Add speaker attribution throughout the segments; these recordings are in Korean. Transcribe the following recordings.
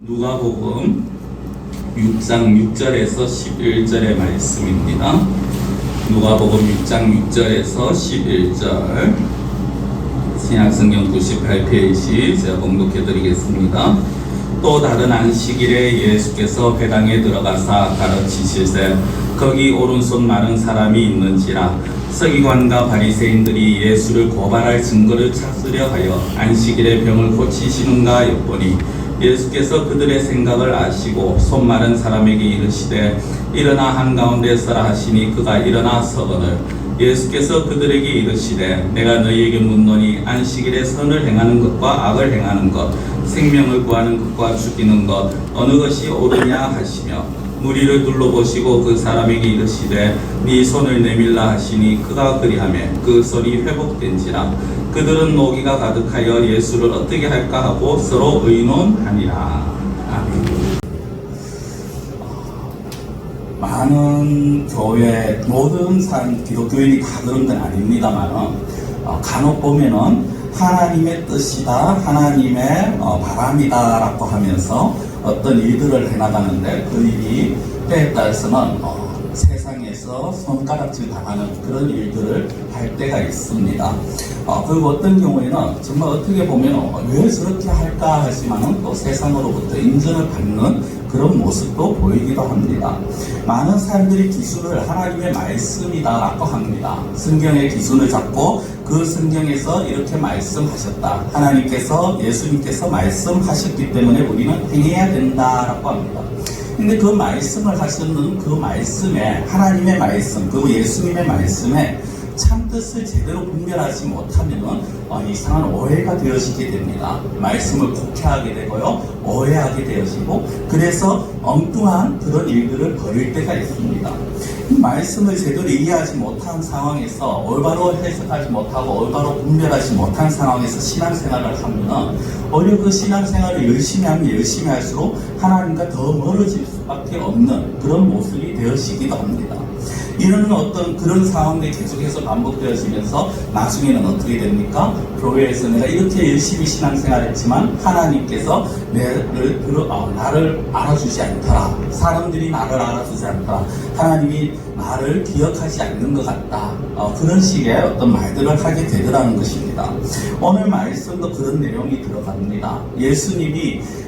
Speaker 1: 누가복음 6장 6절에서 11절의 말씀입니다. 누가복음 6장 6절에서 11절 신약성경 98페이지 제가 봉독해 드리겠습니다. 또 다른 안식일에 예수께서 회당에 들어가사 가르치실세 거기 오른손 마른 사람이 있는지라. 서기관과 바리새인들이 예수를 고발할 증거를 찾으려 하여 안식일에 병을 고치시는가 엿보니 예수께서 그들의 생각을 아시고 손 마른 사람에게 이르시되 일어나 한가운데 서라 하시니 그가 일어나 서거늘 예수께서 그들에게 이르시되 내가 너희에게 묻노니 안식일에 선을 행하는 것과 악을 행하는 것 생명을 구하는 것과 죽이는 것 어느 것이 옳으냐 하시며 무리를 둘러보시고 그 사람에게 이르시되 네 손을 내밀라 하시니 그가 그리하매 그 손이 회복된지라. 그들은 노기가 가득하여 예수를 어떻게 할까 하고 서로 의논하니라. 아멘. 많은 교회 모든 기독교인이 다 그런 건 아닙니다만 간혹 보면은 하나님의 뜻이다, 하나님의 바람이다라고 하면서 어떤 일들을 해나가는데 그 일이 때에 따라서는 세상에서 손가락질 당하는 그런 일들을 할 때가 있습니다. 그리고 어떤 경우에는 정말 어떻게 보면 왜 저렇게 할까 하지만은 또 세상으로부터 인정을 받는 그런 모습도 보이기도 합니다. 많은 사람들이 기준을 하나님의 말씀이다라고 합니다. 성경의 기준을 잡고 그 성경에서 이렇게 말씀하셨다. 하나님께서 예수님께서 말씀하셨기 때문에 우리는 행해야 된다라고 합니다. 근데 그 말씀을 하시는 그 말씀에 하나님의 말씀, 그 예수님의 말씀에 참뜻을 제대로 분별하지 못하면 이상한 오해가 되어지게 됩니다. 말씀을 곡해하게 되고요, 오해하게 되어지고 그래서 엉뚱한 그런 일들을 벌일 때가 있습니다. 말씀을 제대로 이해하지 못한 상황에서 올바로 해석하지 못하고 올바로 분별하지 못한 상황에서 신앙생활을 하면 오히려 그 신앙생활을 열심히 하면 열심히 할수록 하나님과 더 멀어질 수밖에 없는 그런 모습이 되어지기도 합니다. 이런 어떤 그런 상황들이 계속해서 반복되어지면서 나중에는 어떻게 됩니까? 교회에서 내가 이렇게 열심히 신앙생활했지만 하나님께서 나를 알아주지 않더라. 사람들이 나를 알아주지 않더라. 하나님이 나를 기억하지 않는 것 같다. 그런 식의 어떤 말들을 하게 되더라는 것입니다. 오늘 말씀도 그런 내용이 들어갑니다.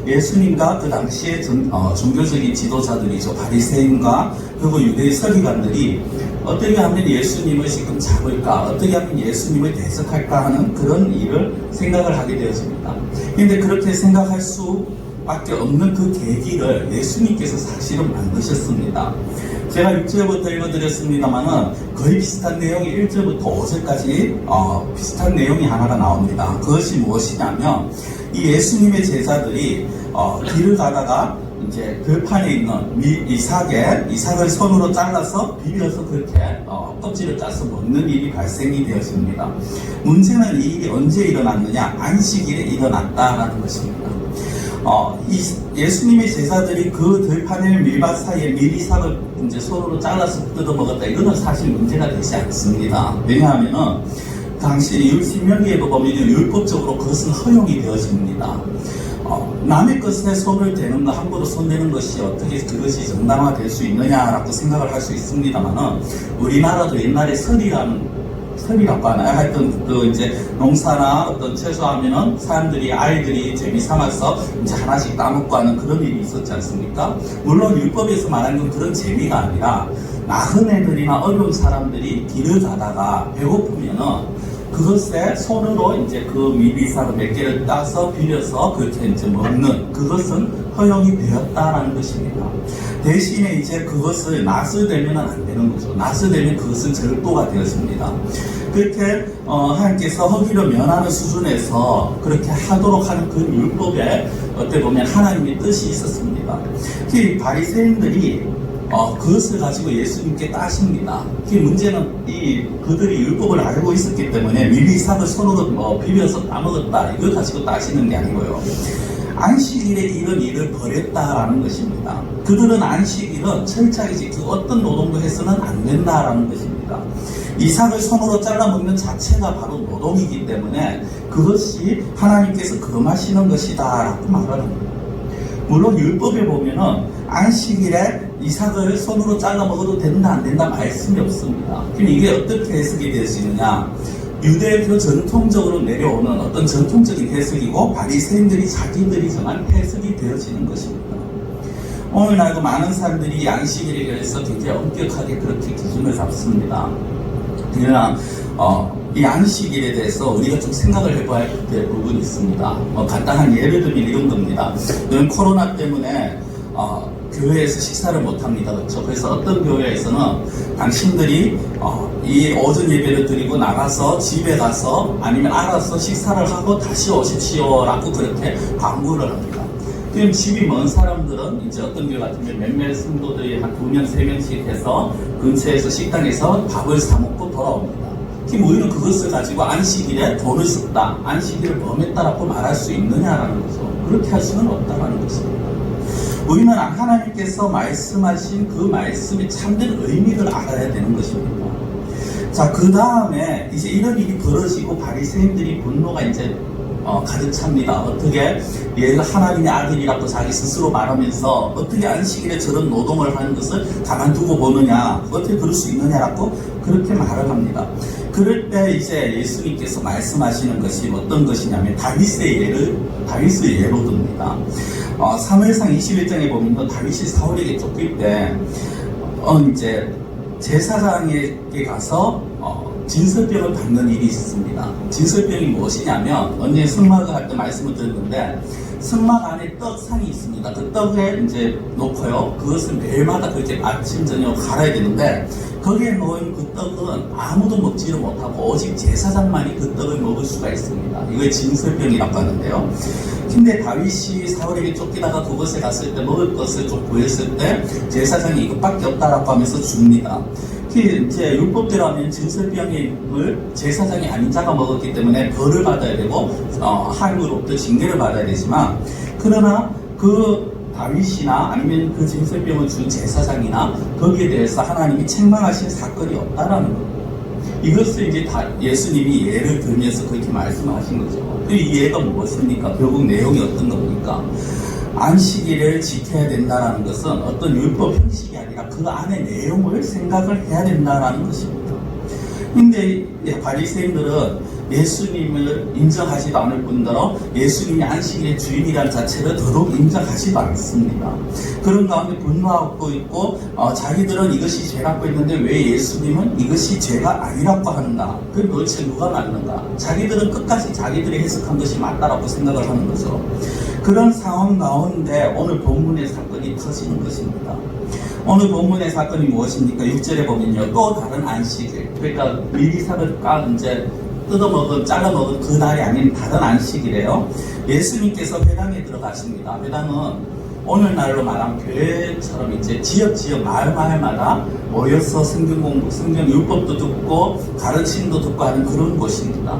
Speaker 1: 예수님과 그 당시에 종교적인 지도자들이죠. 바리새인과 그리고 유대의 서기관들이 어떻게 하면 예수님을 지금 잡을까, 어떻게 하면 예수님을 대적할까 하는 그런 일을 생각을 하게 되어집니다. 그런데 그렇게 생각할 수밖에 없는 그 계기를 예수님께서 사실은 만드셨습니다. 제가 6절부터 읽어드렸습니다만은 거의 비슷한 내용이 1절부터 5절까지 비슷한 내용이 하나가 나옵니다. 그것이 무엇이냐면 이 예수님의 제자들이 길을 가다가 이제 들판에 있는 이삭을 손으로 잘라서 비벼서 그렇게 껍질을 짜서 먹는 일이 발생이 되었습니다. 문제는 이 일이 언제 일어났느냐? 안식일에 일어났다라는 것입니다. 예수님의 제자들이 그 들판의 밀밭 사이에 밀이삭을 이제 손으로 잘라서 뜯어 먹었다. 이거는 사실 문제가 되지 않습니다. 왜냐하면은 당시 신명기에도 보면 율법적으로 그것은 허용이 되어집니다. 남의 것에 손을 대는 거, 함부로 손대는 것이 어떻게 그것이 정당화될 수 있느냐라고 생각을 할 수 있습니다만은 우리나라도 옛날에 설이라고 하나요? 하여튼 이제 농사나 어떤 채소하면은 사람들이 아이들이 재미삼아서 이제 하나씩 따먹고 하는 그런 일이 있었지 않습니까? 물론 율법에서 말하는 건 그런 재미가 아니라 나은 애들이나 어려운 사람들이 길을 가다가 배고프면은 그것에 손으로 이제 그 미비사로 몇 개를 따서 비벼서 그렇게 이제 먹는 그것은 허용이 되었다라는 것입니다. 대신에 이제 그것을 낫을 대면은 안 되는 거죠. 낫을 대면 그것은 절도가 되었습니다. 그렇게 하나님께서 허기를 면하는 수준에서 그렇게 하도록 하는 그 율법에 어떻게 보면 하나님의 뜻이 있었습니다. 그 바리새인들이 그것을 가지고 예수님께 따십니다. 그 문제는 그들이 율법을 알고 있었기 때문에 밀이삭을 손으로 비벼서 따먹었다. 이걸 가지고 따시는 게 아니고요. 안식일에 이런 일을 벌였다라는 것입니다. 그들은 안식일은 철저히 그 어떤 노동도 해서는 안 된다라는 것입니다. 이삭을 손으로 잘라 먹는 자체가 바로 노동이기 때문에 그것이 하나님께서 금하시는 것이다라고 말하는 겁니다. 물론 율법에 보면은 안식일에 이삭을 손으로 잘라 먹어도 된다 안 된다 말씀이 없습니다. 그럼 이게 어떻게 해석이 될 수 있느냐? 유대교 전통적으로 내려오는 어떤 전통적인 해석이고 바리새인들이 자기들이 정한 해석이 되어지는 것입니다. 오늘날도 많은 사람들이 양식일에 대해서 굉장히 엄격하게 그렇게 기준을 잡습니다. 그러나 이 양식일에 대해서 우리가 좀 생각을 해봐야 될 부분이 있습니다. 간단한 예를 들면 이런 겁니다. 요즘 코로나 때문에 교회에서 식사를 못합니다. 그렇죠? 그래서 어떤 교회에서는 당신들이 이 오전 예배를 드리고 나가서 집에 가서 아니면 알아서 식사를 하고 다시 오십시오라고 그렇게 광고를 합니다. 그럼 집이 먼 사람들은 이제 어떤 교회 같으면 몇몇 성도들이 한 2명, 3명씩 해서 근처에서 식당에서 밥을 사 먹고 돌아옵니다. 그럼 우리는 그것을 가지고 안식일에 돈을 썼다, 안식일을 범했다라고 말할 수 있느냐라는 거죠. 그렇게 할 수는 없다라는 것입니다. 우리는 하나님께서 말씀하신 그 말씀의 참된 의미를 알아야 되는 것입니다. 자, 그 다음에 이제 이런 일이 벌어지고 바리새인들이 분노가 이제 가득 찹니다. 어떻게 얘가 하나님의 아들이라고 자기 스스로 말하면서 어떻게 안식일에 저런 노동을 하는 것을 가만두고 보느냐, 어떻게 그럴 수 있느냐라고 그렇게 말을 합니다. 그럴 때 이제 예수님께서 말씀하시는 것이 어떤 것이냐면 다윗의 예로 듭니다. 사무엘상 21장에 보면 다윗이 사울에게 쫓길 때 이제 제사장에게 가서 진설병을 받는 일이 있습니다. 진설병이 무엇이냐면 언제 승막을 할 때 말씀을 드렸는데 승막 안에 떡상이 있습니다. 그 떡에 이제 놓고요. 그것을 매일마다 그렇게 아침 저녁 갈아야 되는데 거기에 놓인 그 떡은 아무도 먹지를 못하고 오직 제사장만이 그 떡을 먹을 수가 있습니다. 이걸 진설병이라고 하는데요. 근데 다윗이 사울에게 쫓기다가 그곳에 갔을 때 먹을 것을 좀 구했을 때 제사장이 이것밖에 없다라고 하면서 줍니다. 이제 율법대로 하면 진설병을 제사장이 아닌 자가 먹었기 때문에 벌을 받아야 되고 하임으로부터 징계를 받아야 되지만 그러나 그 다윗이나 아니면 그 진설병을 준 제사장이나 거기에 대해서 하나님이 책망하신 사건이 없다라는 겁니다. 이것을 이제 다 예수님이 예를 들면서 그렇게 말씀하신 거죠. 이 예가 무엇입니까? 결국 내용이 어떤 겁니까? 안식일을 지켜야 된다는 것은 어떤 율법 형식이 아니라 그 안의 내용을 생각을 해야 된다는 것입니다. 근데 바리새인들은 예수님을 인정하지도 않을 뿐더러 예수님이 안식일의 주인이라는 자체를 더더욱 인정하지도 않습니다. 그런 가운데 분노하고 있고 자기들은 이것이 죄라고 했는데 왜 예수님은 이것이 죄가 아니라고 하는가? 그럼 도대체 누가 맞는가? 자기들은 끝까지 자기들이 해석한 것이 맞다라고 생각을 하는 거죠. 그런 상황 가운데 오늘 본문의 사건이 터지는 것입니다. 오늘 본문의 사건이 무엇입니까? 6절에 보면요. 또 다른 안식일. 그러니까 밀이삭을 이제 잘라먹은 그 날이 아닌 다른 안식이래요. 예수님께서 회당에 들어가십니다. 회당은 오늘날로 말하면 교회처럼 이제 지역 마을마다 모여서 성경 공부, 성경 율법도 듣고 가르침도 듣고 하는 그런 곳입니다.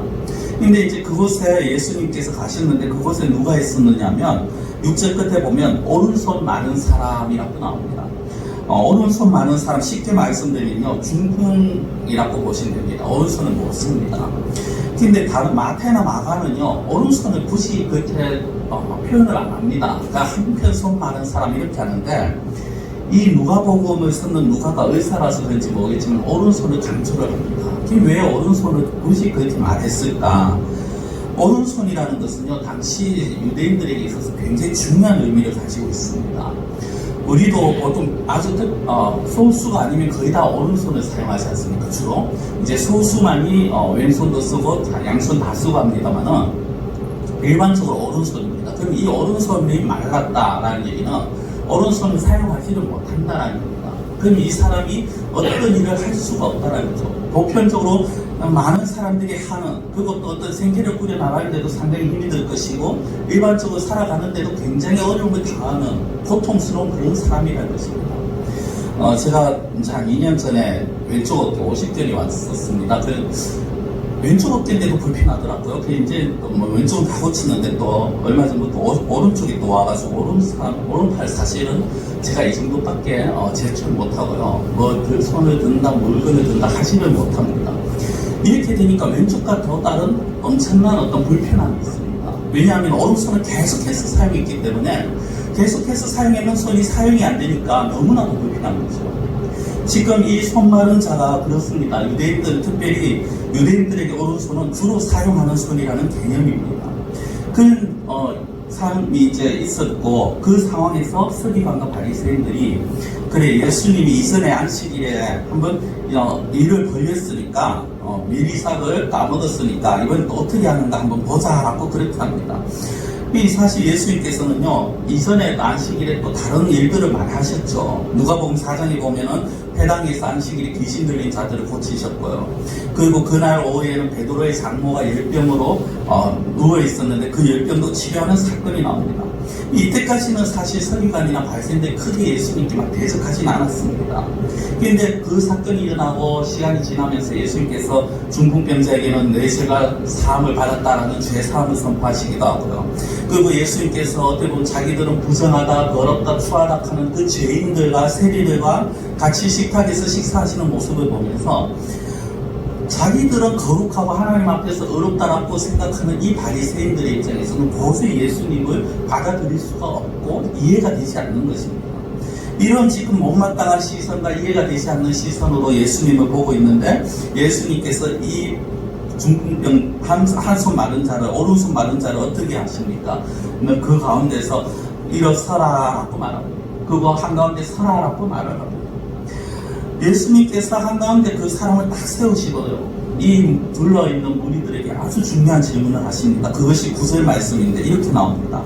Speaker 1: 근데 이제 그곳에 예수님께서 가셨는데 그곳에 누가 있었느냐면 6절 끝에 보면 오른손 많은 사람이라고 나옵니다. 오른손 많은 사람 쉽게 말씀드리면요 중풍이라고 보시면 됩니다. 오른손은 못 씁니다. 근데 다른 마태나 마가는요 오른손을 굳이 그렇게 표현을 안 합니다. 그러니까 한편 손 많은 사람 이렇게 하는데 이 누가복음을 쓰는 누가가 의사라서 그런지 모르겠지만 오른손을 강조를 합니다. 왜 오른손을 굳이 그렇게 말했을까? 오른손이라는 것은요 당시 유대인들에게 있어서 굉장히 중요한 의미를 가지고 있습니다. 우리도 보통 아주 소수가 아니면 거의 다 오른손을 사용하지 않습니까? 주로 이제 소수만이 왼손도 쓰고 양손 다 쓰고 합니다만은 일반적으로 오른손입니다. 그럼 이 오른손이 말랐다라는 얘기는 오른손을 사용하지를 못한다라는 겁니다. 그럼 이 사람이 어떤 일을 할 수가 없다라는 거죠. 보편적으로 많은 사람들이 하는 그것도 어떤 생계를 꾸려나가는데도 상당히 힘이 들 것이고 일반적으로 살아가는데도 굉장히 어려움을 당하는 고통스러운 그런 사람이라는 것입니다. 제가 이제 한 2년 전에 왼쪽 어깨 50견이 왔었습니다. 왼쪽 어깨인데도 불편하더라고요. 이제 왼쪽은 다 고치는데 또 얼마 전부터 오른쪽이 또 와가지고 오른팔 사실은 제가 이 정도밖에 제출 못하고요. 그 손을 든다, 물건을 든다 하지를 못합니다. 이렇게 되니까 왼쪽과 더 다른 엄청난 어떤 불편함이 있습니다. 왜냐하면 오른손은 계속해서 사용했기 때문에 계속해서 사용하면 손이 사용이 안 되니까 너무나도 불편한 거죠. 지금 이 손마른 자가 그렇습니다. 유대인들, 특별히 유대인들에게 오른손은 주로 사용하는 손이라는 개념입니다. 삶이 이제 있었고 그 상황에서 서기관과 바리새인들이 그래 예수님이 이전에 안식일에 한번 일을 벌렸으니까 미리삭을 까먹었으니까 이번 또 어떻게 하는가 한번 보자라고 그렇게 합니다. 사실 예수님께서는요 이전에 안식일에 또 다른 일들을 많이 하셨죠. 누가복음 4장에 보면은 회당에서 안식일에 귀신 들린 자들을 고치셨고요. 그리고 그날 오후에는 베드로의 장모가 열병으로 누워 있었는데 그 열병도 치료하는 사건이 나옵니다. 이때까지는 사실 서기관이나 바리새인들이 크게 예수님께 막 대적하진 않았습니다. 그런데 그 사건이 일어나고 시간이 지나면서 예수님께서 중풍병자에게는 내 죄가 사함을 받았다라는 죄 사함을 선포하시기도 하고요. 그리고 예수님께서 어떻게 보면 자기들은 부정하다, 더럽다, 추하다 하는 그 죄인들과 세리들과 같이 식탁에서 식사하시는 모습을 보면서 자기들은 거룩하고 하나님 앞에서 어렵다라고 생각하는 이 바리새인들의 입장에서는 도저히 예수님을 받아들일 수가 없고 이해가 되지 않는 것입니다. 이런 지금 못마땅한 시선과 이해가 되지 않는 시선으로 예수님을 보고 있는데 예수님께서 이 중풍병 한 손 마른 자를 오른손 마른 자를 어떻게 하십니까? 그 가운데서 일어서라라고 말합니다. 그거 한가운데 서라라고 말을 합니다. 예수님께서 한가운데 그 사람을 딱 세우시고요. 이 둘러있는 무리들에게 아주 중요한 질문을 하십니다. 그것이 9절 말씀인데 이렇게 나옵니다.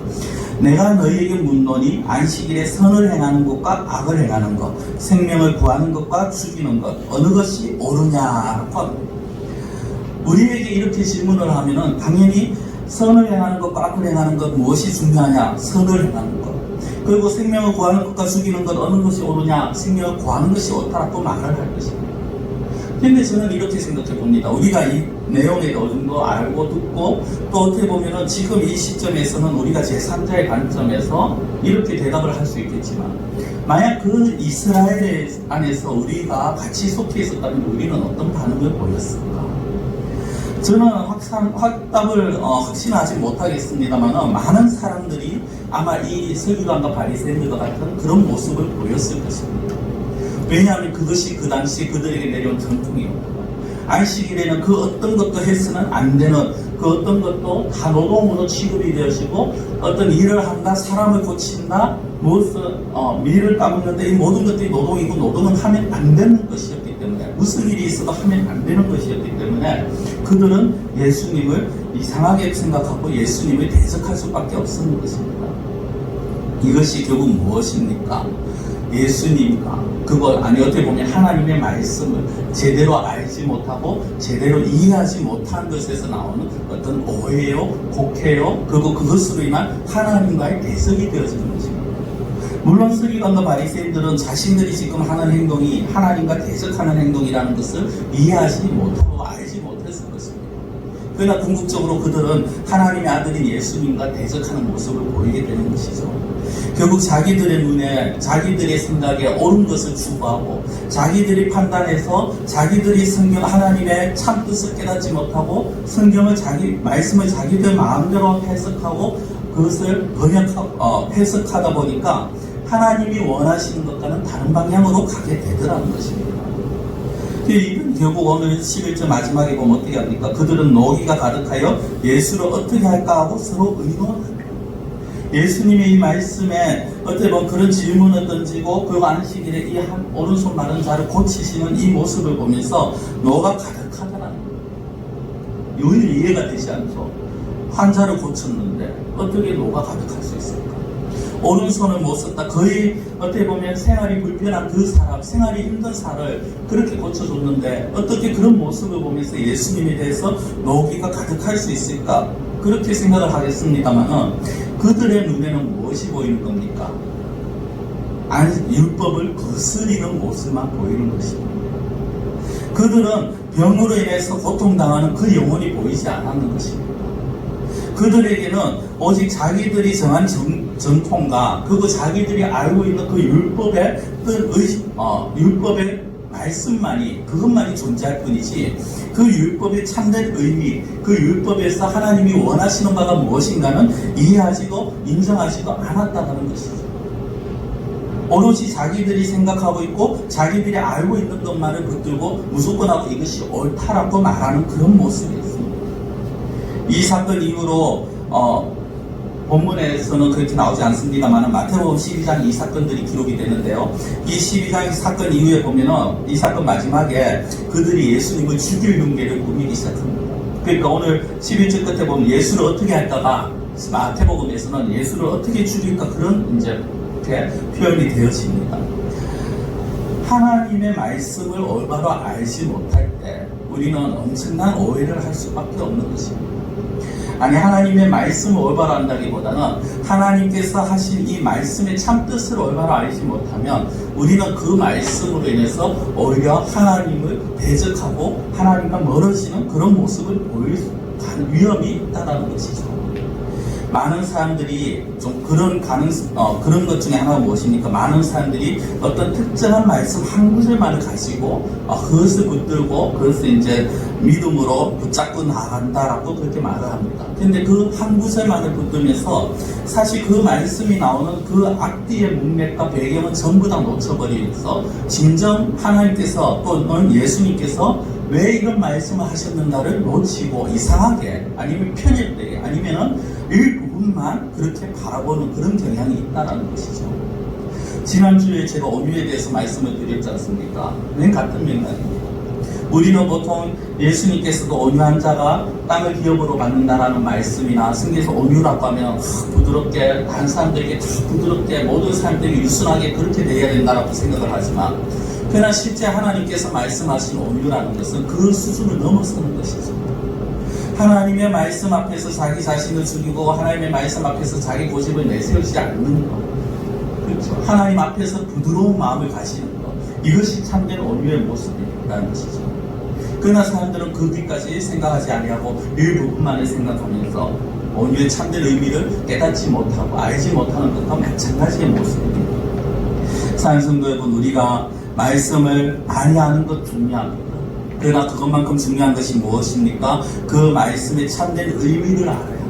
Speaker 1: 내가 너희에게 묻노니 안식일에 선을 행하는 것과 악을 행하는 것, 생명을 구하는 것과 죽이는 것 어느 것이 옳으냐라고 합니다. 우리에게 이렇게 질문을 하면은 당연히 선을 행하는 것과 악을 행하는 것 무엇이 중요하냐? 선을 행하는 것. 그리고 생명을 구하는 것과 죽이는 것 어느 것이 옳으냐? 생명을 구하는 것이 옳다라고 말을 할 것입니다. 그런데 저는 이렇게 생각해 봅니다. 우리가 이 내용에 어느 정도 알고 듣고 또 어떻게 보면은 지금 이 시점에서는 우리가 제3자의 관점에서 이렇게 대답을 할 수 있겠지만 만약 그 이스라엘 안에서 우리가 같이 속해 있었다면 우리는 어떤 반응을 보였을까? 저는 확답을 확신하지 못하겠습니다만 많은 사람들이 아마 이 서기관과 바리새인들과 같은 그런 모습을 보였을 것입니다. 왜냐하면 그것이 그 당시 그들에게 내려온 전통이었고 안식일에는 그 어떤 것도 해서는 안 되는 그 어떤 것도 다 노동으로 취급이 되어지고 어떤 일을 한다, 사람을 고친다, 무엇을 밀을 까먹는데 이 모든 것들이 노동이고 노동은 하면 안 되는 것이었기 때문에 무슨 일이 있어도 하면 안 되는 것이었기 때문에 그들은 예수님을 이상하게 생각하고 예수님을 대적할 수밖에 없었는 것입니다. 이것이 결국 무엇입니까? 예수님과 그걸 어떻게 보면 하나님의 말씀을 제대로 알지 못하고 제대로 이해하지 못한 것에서 나오는 어떤 오해요, 곡해요, 그리고 그것으로 인한 하나님과의 대적이 되어지는 것입니다. 물론 서기관과 바리새인들은 자신들이 지금 하는 행동이 하나님과 대적하는 행동이라는 것을 이해하지 못하고 알지 못했을 것입니다. 그러나 궁극적으로 그들은 하나님의 아들인 예수님과 대적하는 모습을 보이게 되는 것이죠. 결국 자기들의 눈에 자기들의 생각에 옳은 것을 추구하고 자기들이 판단해서 자기들이 성경 하나님의 참 뜻을 깨닫지 못하고 성경을 말씀을 자기들 마음대로 해석하고 그것을 해석하다 보니까 하나님이 원하시는 것과는 다른 방향으로 가게 되더라는 것입니다. 이건 결국 오늘 11절 마지막에 보면 어떻게 합니까? 그들은 노기가 가득하여 예수를 어떻게 할까 하고 서로 의논합니다. 예수님의 이 말씀에 어떻게 보면 그런 질문을 던지고 그리고 안식일에 이 한 오른손 마른 자를 고치시는 이 모습을 보면서 노가 가득하더라는 거예요. 요일 이해가 되지 않죠. 환자를 고쳤는데 어떻게 노가 가득할 수 있을까? 오른손을 못 썼다. 거의 어떻게 보면 생활이 불편한 그 사람, 생활이 힘든 사람을 그렇게 고쳐줬는데 어떻게 그런 모습을 보면서 예수님에 대해서 노기가 가득할 수 있을까? 그렇게 생각을 하겠습니다만 그들의 눈에는 무엇이 보이는 겁니까? 율법을 거스리는 모습만 보이는 것입니다. 그들은 병으로 인해서 고통당하는 그 영혼이 보이지 않았는 것입니다. 그들에게는 오직 자기들이 정한 전통과 그리고 자기들이 알고 있는 그 율법의 율법의 말씀만이 그것만이 존재할 뿐이지 그 율법의 참된 의미, 그 율법에서 하나님이 원하시는 바가 무엇인가는 이해하지도 인정하지도 않았다는 것이죠. 오롯이 자기들이 생각하고 있고 자기들이 알고 있는 것만을 붙들고 무조건 하고 이것이 옳다라고 말하는 그런 모습이었습니다. 이 사건 이후로 본문에서는 그렇게 나오지 않습니다만 마태복음 12장 이 사건들이 기록이 되는데요. 이 12장 사건 이후에 보면은 이 사건 마지막에 그들이 예수님을 죽일 용계를 꾸미기 시작합니다. 그러니까 오늘 11절 끝에 보면 예수를 어떻게 할까가 마태복음에서는 예수를 어떻게 죽일까 그런 이제 이렇게 표현이 되어집니다. 하나님의 말씀을 올바로 알지 못할 때 우리는 엄청난 오해를 할 수밖에 없는 것입니다. 아니 하나님의 말씀을 올바로 안다기보다는 하나님께서 하신 이 말씀의 참뜻을 올바로 알지 못하면 우리는 그 말씀으로 인해서 오히려 하나님을 대적하고 하나님과 멀어지는 그런 모습을 보일 위험이 있다는 것이죠. 많은 사람들이 좀 그런 그런 것 중에 하나가 무엇입니까? 많은 사람들이 어떤 특정한 말씀 한 구절만을 가지고 그것을 붙들고 그것을 이제 믿음으로 붙잡고 나간다라고 그렇게 말을 합니다. 근데 그 한 구절만을 붙들면서 사실 그 말씀이 나오는 그 앞뒤의 문맥과 배경은 전부 다 놓쳐버리면서 진정 하나님께서 또는 예수님께서 왜 이런 말씀을 하셨는가를 놓치고 이상하게 아니면 편협되게 아니면은 일부분만 그렇게 바라보는 그런 경향이 있다는 것이죠. 지난주에 제가 온유에 대해서 말씀을 드렸지 않습니까? 맨 같은 맥락입니다. 우리는 보통 예수님께서도 온유한 자가 땅을 기업으로 받는다라는 말씀이나 성경에서 온유라고 하면 부드럽게 다른 사람들에게 부드럽게 모든 사람들이 유순하게 그렇게 되어야 된다라고 생각을 하지만 그러나 실제 하나님께서 말씀하신 온유라는 것은 그 수준을 넘어서는 것이죠. 하나님의 말씀 앞에서 자기 자신을 죽이고 하나님의 말씀 앞에서 자기 고집을 내세우지 않는 것, 그렇죠. 하나님 앞에서 부드러운 마음을 가지는 것, 이것이 참된 온유의 모습이라는 것이죠. 그러나 사람들은 그 뒤까지 생각하지 아니하고 일부분만을 생각하면서 온유의 참된 의미를 깨닫지 못하고 알지 못하는 것과 마찬가지의 모습입니다. 사랑하는 성도 여러분, 우리가 말씀을 많이 아는 것 중요합니다. 그러나 그것만큼 중요한 것이 무엇입니까? 그 말씀의 참된 의미를 알아야 합니다.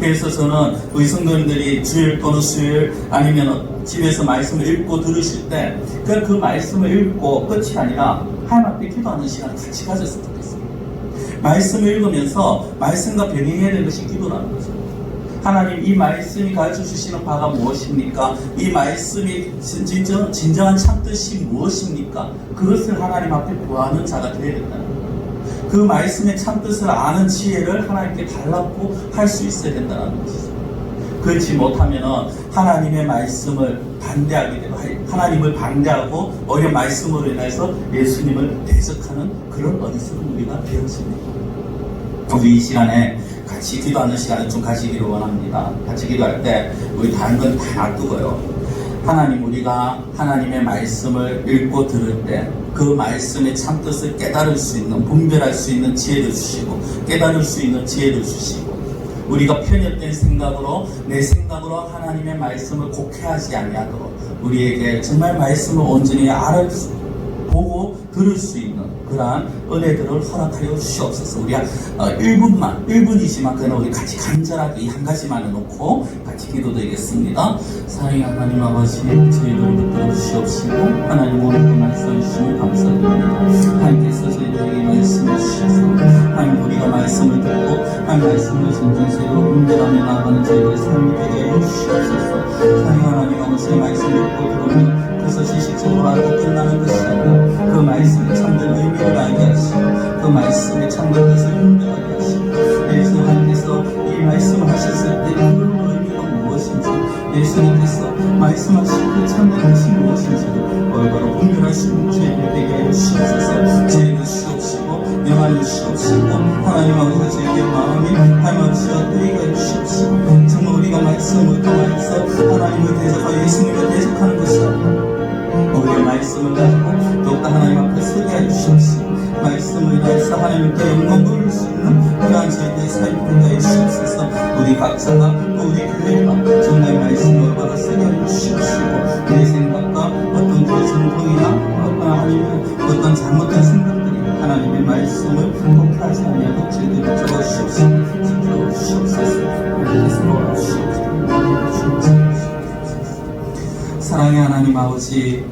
Speaker 1: 그래서 저는 우리 성도님들이 주일 또는 수요일 아니면 집에서 말씀을 읽고 들으실 때 그 말씀을 읽고 끝이 아니라 하나님 앞에 기도하는 시간을 같이 가졌으면 좋겠습니다. 말씀을 읽으면서 말씀과 병행해야 되는 것이 기도라는 거죠. 하나님 이 말씀이 가르쳐 주시는 바가 무엇입니까? 이 말씀이 진정한 참뜻이 무엇입니까? 그것을 하나님 앞에 구하는 자가 되어야 된다는 거예요. 그 말씀의 참뜻을 아는 지혜를 하나님께 달라고 할 수 있어야 된다는 것이죠. 그렇지 못하면 하나님의 말씀을 반대하게 되고 하나님을 반대하고 오히려 말씀으로 인해서 예수님을 대적하는 그런 어리석은 우리가 되었습니다. 우리 이 시간에 같이 기도하는 시간을 좀 가지기를 원합니다. 같이 기도할 때 우리 다른 건 다 놔두고요. 하나님, 우리가 하나님의 말씀을 읽고 들을 때 그 말씀의 참뜻을 깨달을 수 있는, 분별할 수 있는 지혜를 주시고 깨달을 수 있는 지혜를 주시고 우리가 편협된 생각으로 내 생각으로 하나님의 말씀을 곡해하지 아니하도록 우리에게 정말 말씀을 온전히 보고 들을 수 있는 그러한 은혜들을 허락하여 주시옵소서. 우리 1분이지만 그러나 우리 같이 간절하게 이 한 가지만 해놓고 같이 기도드리겠습니다. 사랑의 하나님 아버지, 저희들을 붙들어 주시옵시고 하나님 오늘도 말씀 주시면 감사드립니다. 하나님께서 저희들에게 말씀을 주셔서 하나님 우리가 말씀을 듣고 하나님 말씀을 진정체로 분별하며 나아가는 저희들의 삶이 되게 해주시옵소서. 사랑의 하나님 아버지의 말씀을 읽고 들으면 그래서 지식적으로 알고 끝나는 것이 아니라 그 말씀의 참된 의미를 알게 하시고 그 말씀의 참된 뜻을 분별하게 하시고 예수 하나님께서 이 말씀을 하셨을 때 그 의미가 무엇인지 예수님께서 말씀하신 그 참된 뜻이 무엇인지를 올바로 분별할 수 있는 저희들 되게 하여 주시옵소서. 지혜를 주시옵시고 영안을 주시옵시고 하나님 아버지 저희의 마음이 하나님 아버지와 뜨이게 주시옵시고 정말 우리가 말씀을 통해서 하나님을 대적하여 예수님을 대적하는 것이 아니라 우리의 말씀을 가지고 더욱더 하나님 앞에 서게 해주시옵시고 말씀을 다해서 하나님께 영광 돌릴 수 있는 그러한 저희들의 삶이 되게 해주시옵소서. 우리 각자가 또 우리 교회가 정말 말씀을 올바로 서게 해주시옵시고 내 생각과 어떤 그 전통이나 어떤 하나님의 사랑의 하나님 아버지,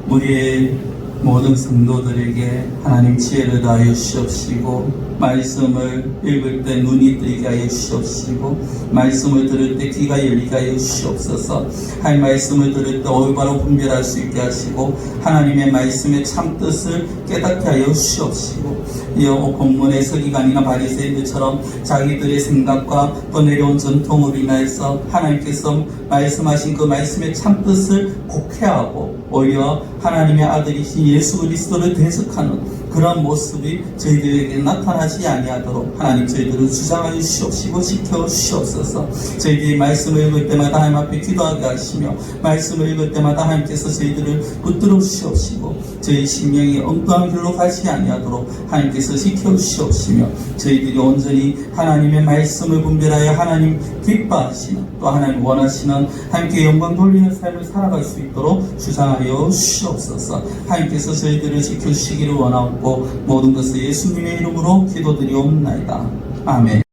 Speaker 1: 우리의 모든 성도들에게 하나님 지혜를 다하여 주시옵시고, 말씀을 읽을 때 눈이 뜨게 하여 주시옵시고, 말씀을 들을 때 귀가 열리게 하여 주시옵소서. 할 말씀을 들을 때 올바로 분별할 수 있게 하시고, 하나님의 말씀의 참 뜻을 깨닫게 하여 주시옵시고, 이어 본문의 서기관이나 바리새인들처럼 자기들의 생각과 또 내려온 전통으로 인하여서 하나님께서 말씀하신 그 말씀의 참 뜻을 곡해하고 오히려 하나님의 아들이신 예수 그리스도를 대적하는 그런 모습이 저희들에게 나타나지 아니하도록 하나님 저희들을 주장하여 주시옵시고 지켜 주시옵소서. 저희들이 말씀을 읽을 때마다 하나님 앞에 기도하게 하시며, 말씀을 읽을 때마다 하나님께서 저희들을 붙들어 주시옵시고, 저희 심령이 엉뚱한 길로 가지 아니하도록 하나님께서 지켜 주시옵시며, 저희들이 온전히 하나님의 말씀을 분별하여 하나님 기뻐하시는, 또 하나님 원하시는 함께 영광 돌리는 삶을 살아갈 수 있도록 주장하여 주시옵소서. 하나님께서 저희들을 지켜주시기를 원하옵고 모든 것을 예수님의 이름으로 기도드리옵나이다. 아멘.